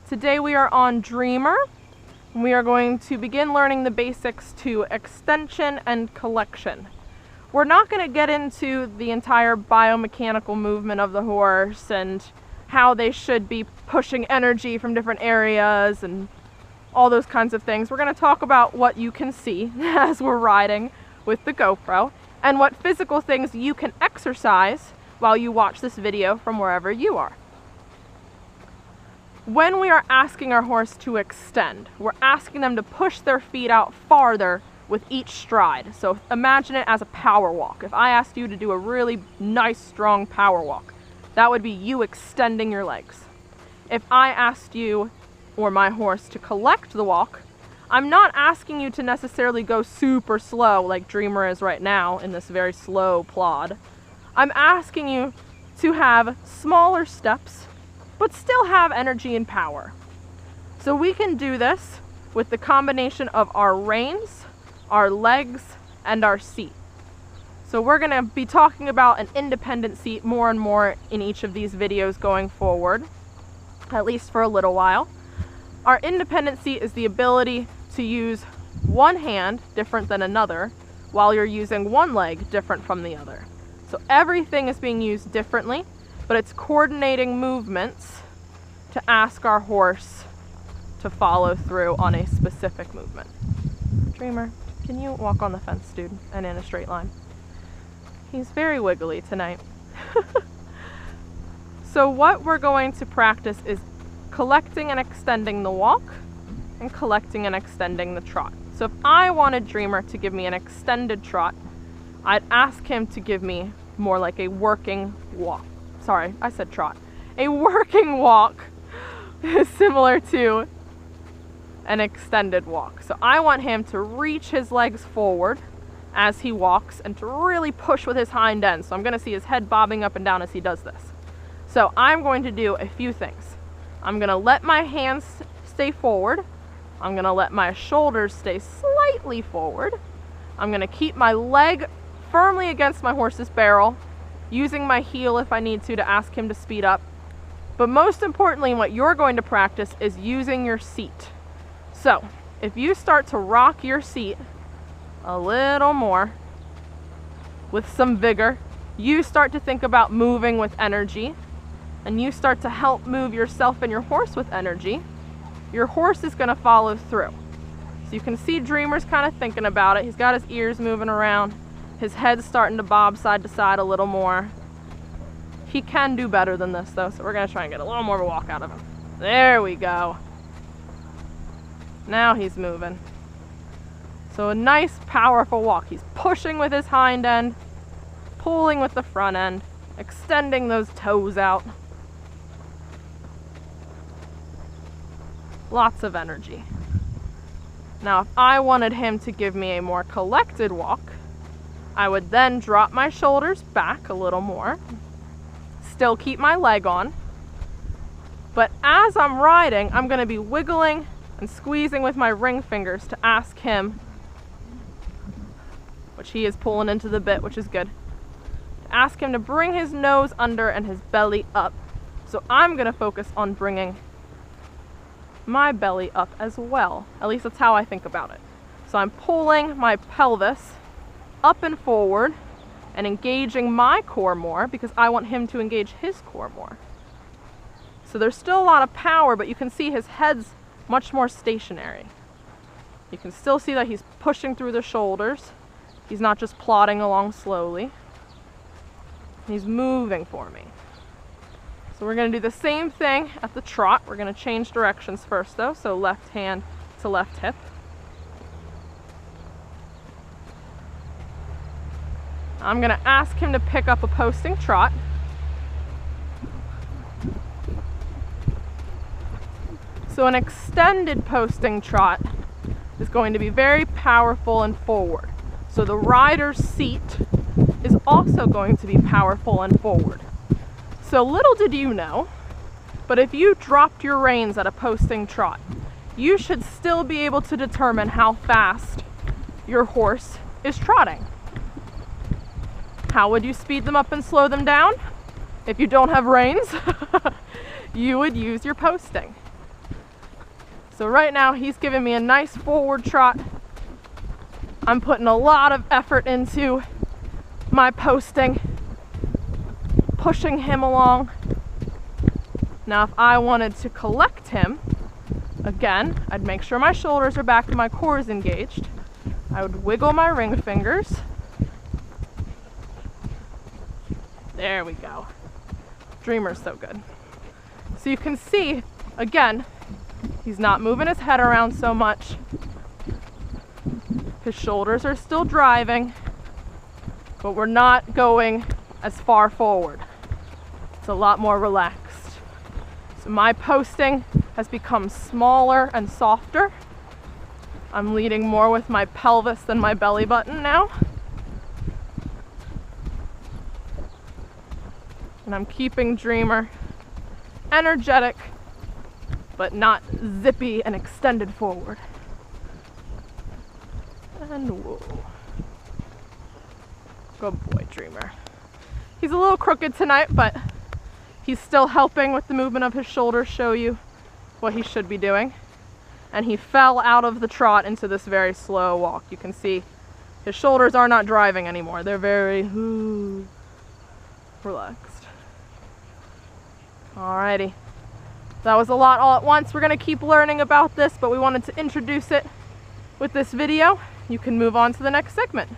Today we are on Dreamer. We are going to begin learning the basics to extension and collection. We're not going to get into the entire biomechanical movement of the horse and how they should be pushing energy from different areas and all those kinds of things. We're going to talk about what you can see as we're riding with the GoPro and what physical things you can exercise while you watch this video from wherever you are. When we are asking our horse to extend, we're asking them to push their feet out farther with each stride. So imagine it as a power walk. If I asked you to do a really nice, strong power walk, that would be you extending your legs. If I asked you or my horse to collect the walk, I'm not asking you to necessarily go super slow like Dreamer is right now in this very slow plod. I'm asking you to have smaller steps, but still have energy and power. So we can do this with the combination of our reins, our legs, and our seat. So we're gonna be talking about an independent seat more and more in each of these videos going forward, at least for a little while. Our independent seat is the ability to use one hand different than another while you're using one leg different from the other. So everything is being used differently, but it's coordinating movements to ask our horse to follow through on a specific movement. Dreamer, can you walk on the fence, dude, and in a straight line? He's very wiggly tonight. So what we're going to practice is collecting and extending the walk and collecting and extending the trot. So if I wanted Dreamer to give me an extended trot, I'd ask him to give me more like a working walk. Sorry, I said trot. A working walk is similar to an extended walk. So I want him to reach his legs forward as he walks and to really push with his hind end. So I'm going to see his head bobbing up and down as he does this. So I'm going to do a few things. I'm going to let my hands stay forward. I'm going to let my shoulders stay slightly forward. I'm going to keep my leg firmly against my horse's barrel, using my heel if I need to ask him to speed up. But most importantly, what you're going to practice is using your seat. So if you start to rock your seat a little more with some vigor, you start to think about moving with energy, and you start to help move yourself and your horse with energy, your horse is going to follow through. So you can see Dreamer's kind of thinking about it. He's got his ears moving around. His head's starting to bob side to side a little more. He can do better than this though, so we're going to try and get a little more of a walk out of him. There we go. Now he's moving. So a nice, powerful walk. He's pushing with his hind end, pulling with the front end, extending those toes out. Lots of energy. Now, if I wanted him to give me a more collected walk, I would then drop my shoulders back a little more, still keep my leg on, but as I'm riding, I'm going to be wiggling and squeezing with my ring fingers to ask him, which he is pulling into the bit, which is good, to ask him to bring his nose under and his belly up. So I'm going to focus on bringing my belly up as well. At least that's how I think about it. So I'm pulling my pelvis up and forward and engaging my core more because I want him to engage his core more. So there's still a lot of power, but you can see his head's much more stationary. You can still see that he's pushing through the shoulders. He's not just plodding along slowly. He's moving for me. So we're going to do the same thing at the trot. We're going to change directions first though, so left hand to left hip. I'm going to ask him to pick up a posting trot. So an extended posting trot is going to be very powerful and forward. So the rider's seat is also going to be powerful and forward. So little did you know, but if you dropped your reins at a posting trot, you should still be able to determine how fast your horse is trotting. How would you speed them up and slow them down? If you don't have reins, you would use your posting. So right now he's giving me a nice forward trot. I'm putting a lot of effort into my posting, pushing him along. Now if I wanted to collect him, again, I'd make sure my shoulders are back and my core is engaged. I would wiggle my ring fingers. There we go. Dreamer's so good. So you can see, again, he's not moving his head around so much. His shoulders are still driving, but we're not going as far forward. It's a lot more relaxed. So my posting has become smaller and softer. I'm leading more with my pelvis than my belly button now. And I'm keeping Dreamer energetic, but not zippy and extended forward. And whoa. Good boy, Dreamer. He's a little crooked tonight, but he's still helping with the movement of his shoulders show you what he should be doing. And he fell out of the trot into this very slow walk. You can see his shoulders are not driving anymore. They're very relaxed. Alrighty. That was a lot all at once. We're going to keep learning about this, but we wanted to introduce it with this video. You can move on to the next segment.